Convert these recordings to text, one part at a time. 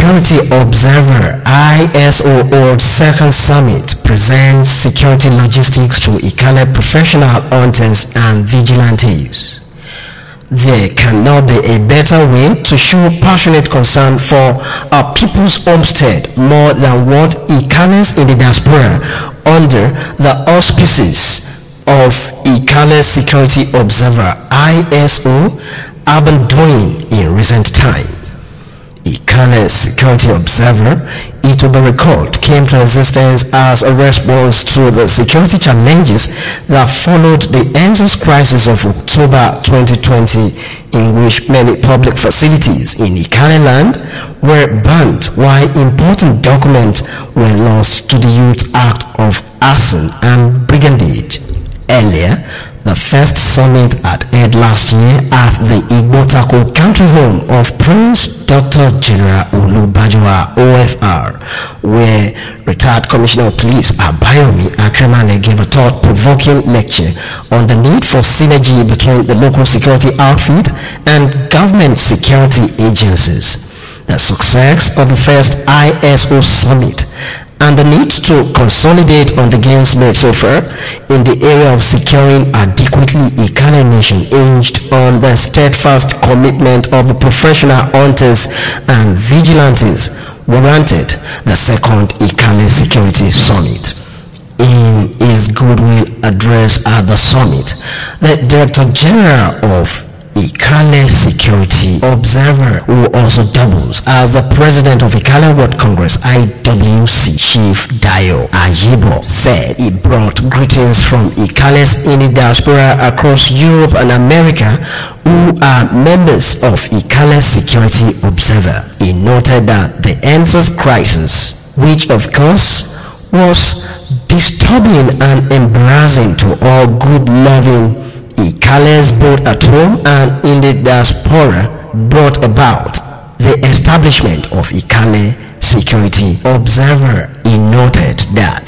Security Observer ISO holds second summit presents security logistics to Ikale professional hunters and vigilantes. There cannot be a better way to show passionate concern for our people's homestead more than what Ikales in the diaspora under the auspices of Ikale Security Observer ISO have been doing in recent time. Ikale Security Observer, it will be recalled, came to existence as a response to the security challenges that followed the EndSARS crisis of October 2020, in which many public facilities in Ikale land were burnt while important documents were lost to the Youth Act of Arson and Brigandage. Earlier, the first summit had held last year at the Igbotako country home of Prince Dr. General Olubajowa OFR, where retired Commissioner of Police Abayomi Akremale gave a thought-provoking lecture on the need for synergy between the local security outfit and government security agencies. The success of the first ISO summit and the need to consolidate on the gains made so far in the area of securing adequately Ikale nation hinged on the steadfast commitment of the professional hunters and vigilantes warranted the second Ikale Security Summit. In his goodwill address at the summit, the Director General of Ikale Security Observer, who also doubles as the President of Ikale World Congress IWC, Chief Dayo Ayibo, said he brought greetings from Ikales in the diaspora across Europe and America who are members of Ikale Security Observer. He noted that the EndSARS crisis, which of course was disturbing and embarrassing to all good-loving Ikales both at home and in the diaspora, brought about the establishment of Ikale Security Observer. He noted that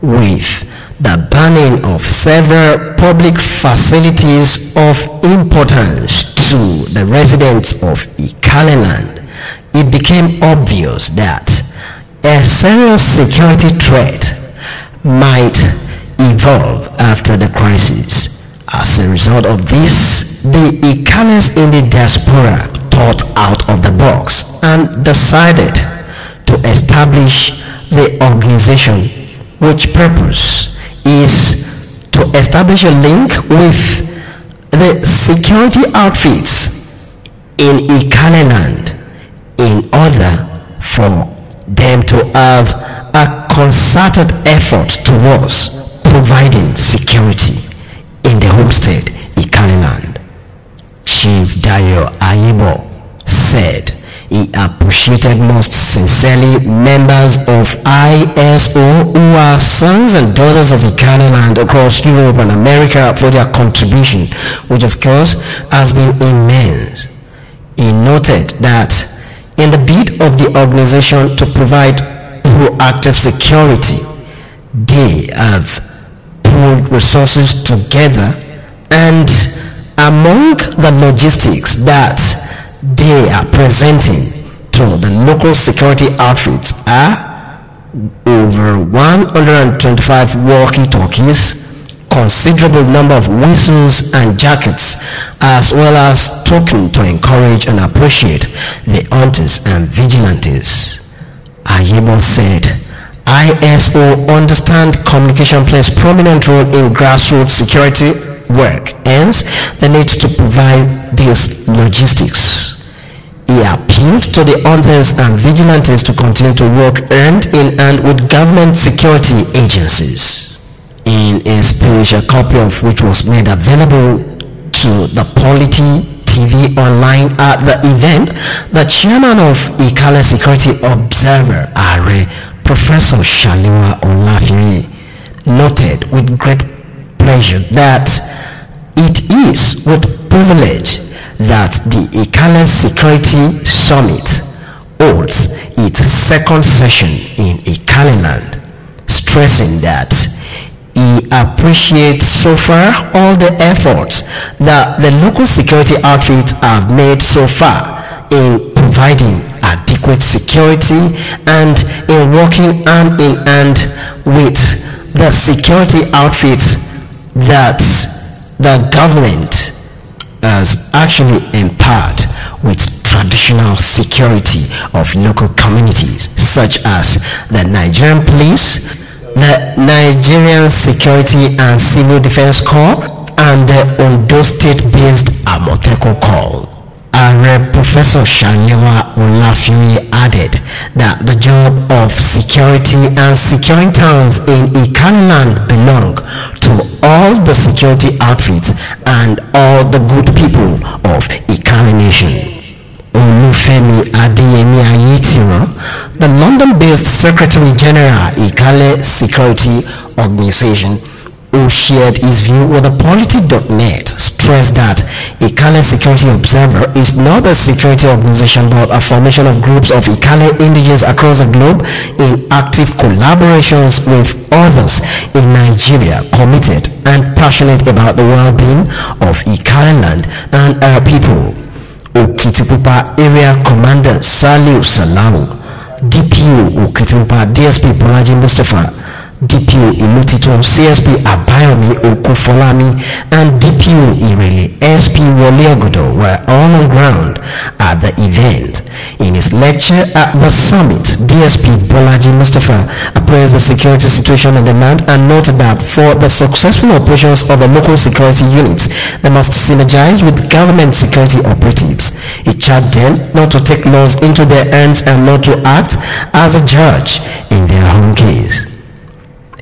with the banning of several public facilities of importance to the residents of Ikale land, it became obvious that a serious security threat might evolve after the crisis. As a result of this, the Ikales in the diaspora thought out of the box and decided to establish the organization, which purpose is to establish a link with the security outfits in Ikale land in order for them to have a concerted effort towards providing security in the homestead Ikale land. Chief Dayo Ayibo said he appreciated most sincerely members of ISO who are sons and daughters of Ikale land across Europe and America for their contribution, which of course has been immense. He noted that in the bid of the organization to provide proactive security, they have pooled resources together, and among the logistics that they are presenting to the local security outfits are over 125 walkie-talkies, considerable number of whistles and jackets, as well as token to encourage and appreciate the hunters and vigilantes. Ayibo said ISO understand communication plays prominent role in grassroots security work, hence the need to provide these logistics. He appealed to the hunters and vigilantes to continue to work hand in hand with government security agencies. In a speech, a copy of which was made available to the Polity TV online at the event, the chairman of Ikale Security Observer, Are Professor Shaliwa Olafiri, noted with great pleasure that it is with privilege that the Ikale Security Summit holds its second session in Ikale land, stressing that he appreciates so far all the efforts that the local security outfits have made so far in providing adequate security and in working hand in hand with the security outfits that the government has actually empowered with traditional security of local communities such as the Nigerian police, the Nigerian Security and Civil Defense Corps, and the Ondo State-based Amotekun Corps. Professor Shalewa Olafiri added that the job of security and securing towns in Ikale land belong to all the security outfits and all the good people of Ikale nation. Olufemi Adeyemi Ayitiro, the London-based Secretary General Ikale Security Organization, who shared his view with the Polity.net, stressed that Ikale Security Observer is not a security organization but a formation of groups of Ikale indigenes across the globe in active collaborations with others in Nigeria, committed and passionate about the well-being of Ikale land and our people. Okitipupa Area Commander Saliu Salau, DPO Okitipupa DSP Bolaji Mustafa, DPO Ilutito CSP Abayomi Okufolami, and DPO Irele SP Wole Ogodo were all on ground at the event. In his lecture at the summit, DSP Bolaji Mustafa appraised the security situation in the land and noted that for the successful operations of the local security units, they must synergize with government security operatives. He charged them not to take laws into their hands and not to act as a judge in their own case.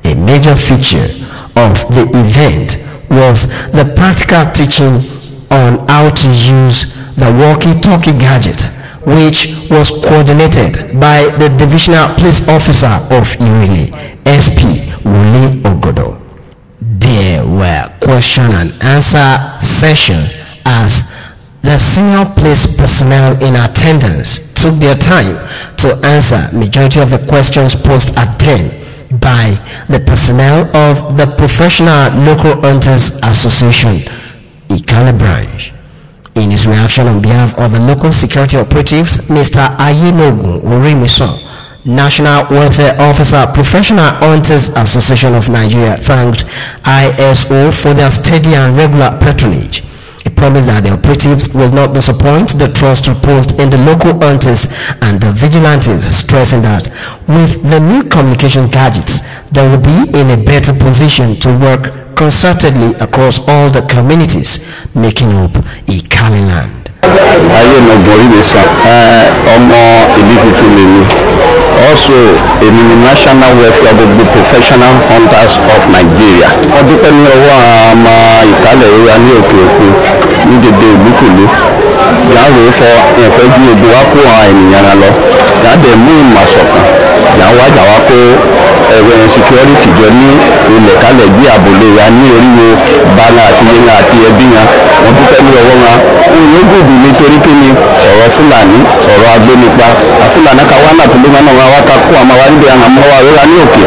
A major feature of the event was the practical teaching on how to use the walkie-talkie gadget, which was coordinated by the Divisional Police Officer of Irele, SP Wole Ogodo. There were question and answer sessions as the senior police personnel in attendance took their time to answer majority of the questions posed at them by the personnel of the Professional Local Hunters Association, Ikale branch. In his reaction on behalf of the local security operatives, Mr. Ayenogun Orimiso, National Welfare Officer, Professional Hunters Association of Nigeria, thanked ISO for their steady and regular patronage. He promised that the operatives will not disappoint the trust reposed in the local hunters and the vigilantes, stressing that with the new communication gadgets, they will be in a better position to work concertedly across all the communities making up Ikale land. Also a national welfare of the Professional Hunters of Nigeria. Depending on Ikale area ní òkè òkun ní dédé ìlúkùlú yàrá fọ ìfẹ́jú ogun wa kó àwọn ènìyàn lọ yàdé mú ìmọ̀sọ̀kan yàwá jàwá kó ẹ̀rọ security jọ ní ilẹ̀ kalẹ̀ bí àbòlé ya ní oríwo bala àti yẹn àti ẹbí yẹn wọ́n dúpẹ́ ní ọwọ́ wọn òun yóò gbòdù nítorí kí ni ọ̀rọ̀ Fúlàní ọ̀rọ̀ agbénipa àfúlàní ká wá náà tó lé wọn náà wá ká kó àmọ́ wá níbi àwọn ọmọ wa rírà ní òkè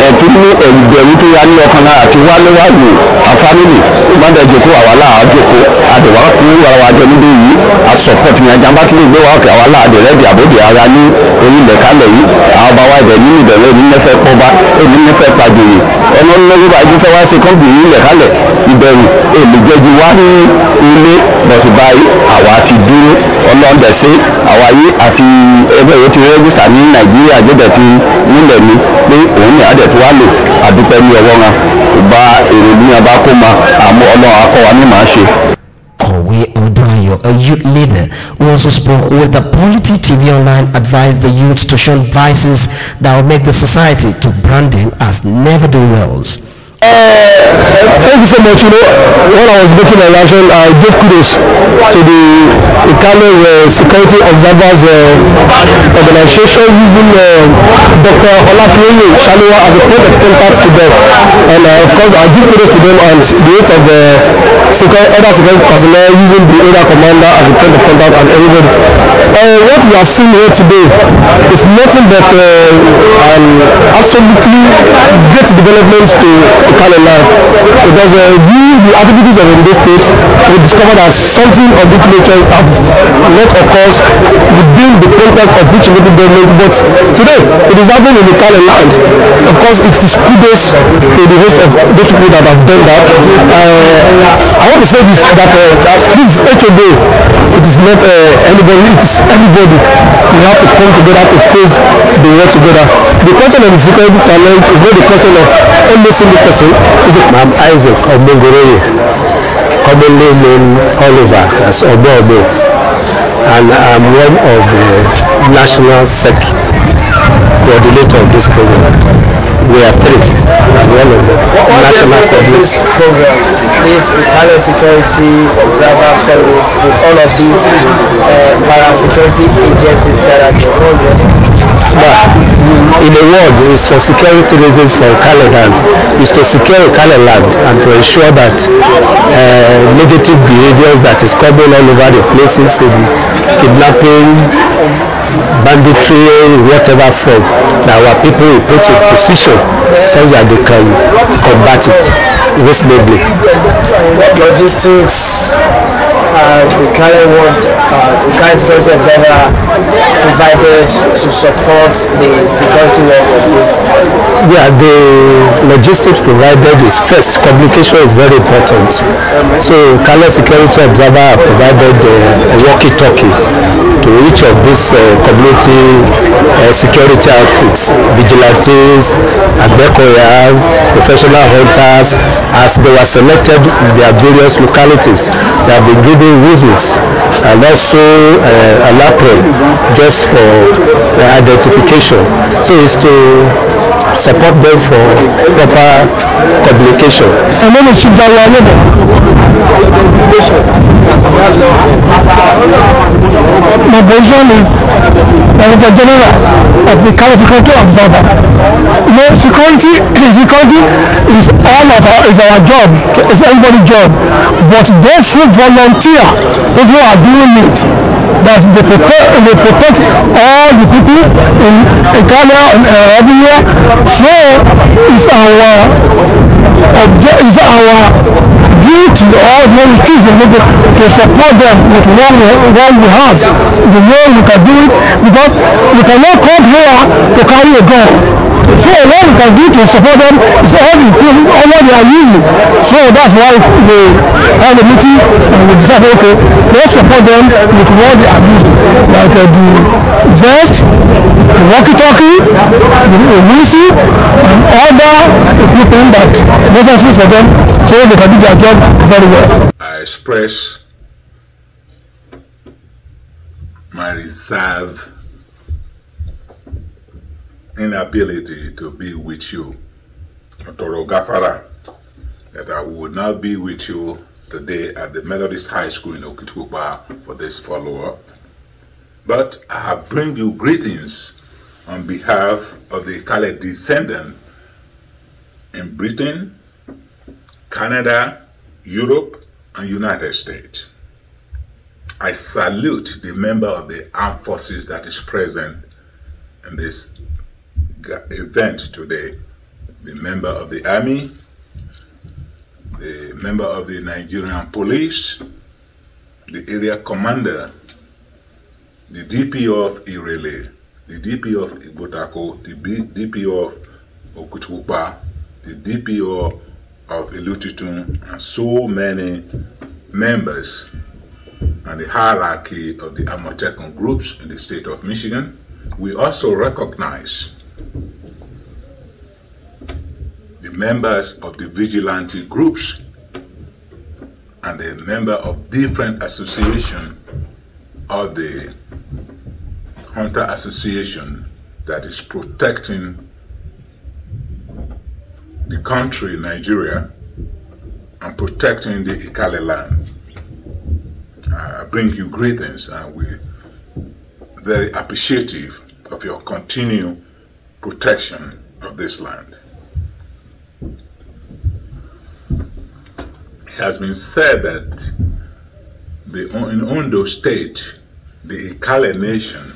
ẹ̀tí ní ẹ̀rù tó yá ní ọkàn náà àti wálé wá lò àfámìlì gbọ́dọ̀ jòkó àwa láà jòkó àdèwà fún wàrà wájọ níbí yìí àsọ̀fọ̀tì yẹn jàmbá tí lè gbé wa òkè àwa láà dẹ̀rẹ́dì àbòdì ara ní orílẹ̀ kálẹ̀ yìí àwọn bá wá ibẹ̀ nínú ìbẹ̀rẹ̀ èmi nẹ́fẹ̀ pọ́ba èmi nẹ́fẹ̀ pàjòyè ọ̀nà onílẹ̀ bá jíṣẹ́ wá sí kọ́ńpì yìí ilẹ̀ kálẹ̀ ìbẹ̀rù èmi jẹ́jú wá ní ilé bọ̀tù báyìí àwa ti dúró ọlọ́ndẹ̀sẹ̀ àwa yìí àti ẹgbẹ́ yìí ti rẹ́jísà ní Nàìjíríà gbọ́dọ̀ ti nílẹ̀ ní pé òun ní àdẹ̀ tó wá lò àdúpẹ́ ní ọwọ́ wọn kò bá èrò ní abá kó ma àmọ́ Ọlọ́run akọ́wa ní màá ṣe. Kowe Odoayo, a youth leader who also spoke with the Polity TV Online, advised the youth to shun vices that will make the society to brand them as never-do-wells. Thank you so much. You know, when I was making a lesson, I gave kudos to the Ikale Security Observers organization using Dr. Olafiri Shalewa as a point of contact to them. And of course, I give kudos to them and the rest of the other security personnel using the area commander as a point of contact and everybody. What we have seen here today is nothing but absolutely great development to Ikale land, because the activities of in this state, we discovered that something of this nature have not occurred within the context of which local government, but today it is happening in Ikale land. Of course, it is kudos to the host of those people that have done that. I want to say this, that this is HOD, it is not anybody, it is everybody. We have to come together to face the world together. The question of the security challenge is not the question of only single person. I'm Isaac Omogoroye, commonly known Oliver as Obo, and I'm one of the national SEC coordinator of this program. We are three. I'm one of the national this program, this Ikale Security Observer Summit with all of these para-security agencies that are there. In a word, it's for security reasons for Ikale land, is to secure Ikale land and to ensure that negative behaviors that is common all over the places in kidnapping, banditry, whatever form, that our people will put in position so that they can combat it reasonably. What logistics Ikale Security Observer provided to support the security work of this? Yeah, the logistics provided is first, communication is very important. So Ikale Security Observer provided a walkie-talkie to each of these community security outfits, vigilantes, agbekoya, professional hunters, as they were selected in their various localities. They have been given whistles and also an apron just for identification. So it's to support them for proper communication. And then it's my position is Director General of the Ikale Security Observer. You know, security is our job, it's everybody's job. But those who volunteer, those who are doing it, that they protect all the people in Ikale and everywhere. So it's our duty, or the only choose to support them with what we have, the way we can do it, because we cannot come here to carry a gun. So what we can do to support them is all the equipment, all what they are using. So that's why we had a meeting and we decided, okay, let's support them with what they are using, like the vest, the walkie-talkie, the whistle, and other equipment that necessary for them, so they can do their job very well. I express my reserve inability to be with you, Toro Gafara, that I would not be with you today at the Methodist High School in Okitukupa for this follow-up. But I bring you greetings on behalf of the Ikale descendant in Britain, Canada, Europe, and United States. I salute the member of the armed forces that is present in this event today, the member of the Army, the member of the Nigerian Police, the area commander, the DPO of Irele, the DPO of Igbotako, the DPO of Okutupa, the DPO of Ilutitun, and so many members and the hierarchy of the Amotekun groups in the state of Michigan. We also recognize the members of the vigilante groups and the member of different associations of the Hunter Association that is protecting the country, Nigeria, and protecting the Ikale land. I bring you greetings, and we're very appreciative of your continued protection of this land. It has been said that in Ondo State, the Ikale nation,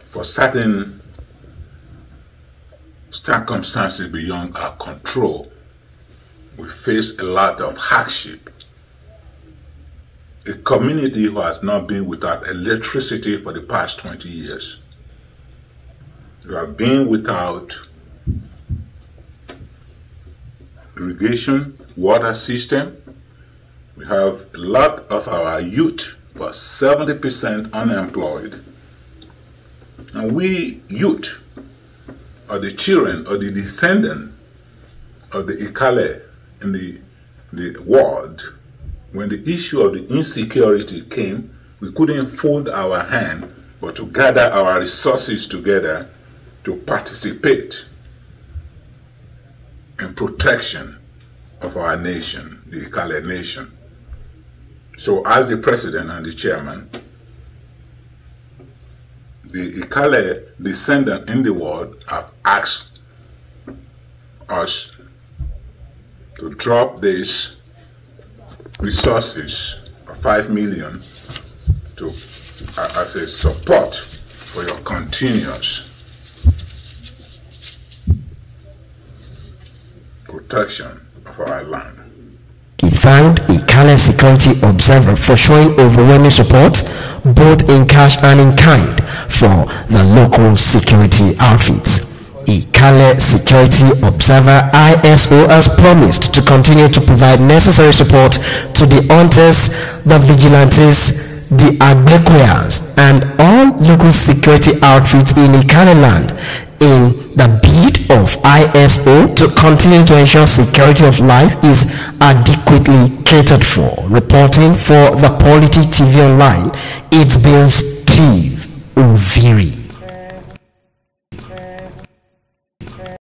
for certain circumstances beyond our control. We face a lot of hardship. A community who has not been without electricity for the past 20 years. We have been without irrigation, water system. We have a lot of our youth, about 70% unemployed. And we youth are the children or the descendant of the Ikale in the world. When the issue of the insecurity came, we couldn't fold our hand but to gather our resources together to participate in protection of our nation, the Ikale nation. So as the president and the chairman, the Ikale descendant in the world have asked us to drop these resources of 5 million to as a support for your continuous protection of our land. He thanked Ikale Security Observer for showing overwhelming support, both in cash and in kind, for the local security outfits. Ikale Security Observer ISO has promised to continue to provide necessary support to the hunters, the vigilantes, the agbekoyas, and all local security outfits in Ikale land in the bid of ISO to continue to ensure security of life is adequately catered for. Reporting for the Polity TV Online, it's been Steve Uviri.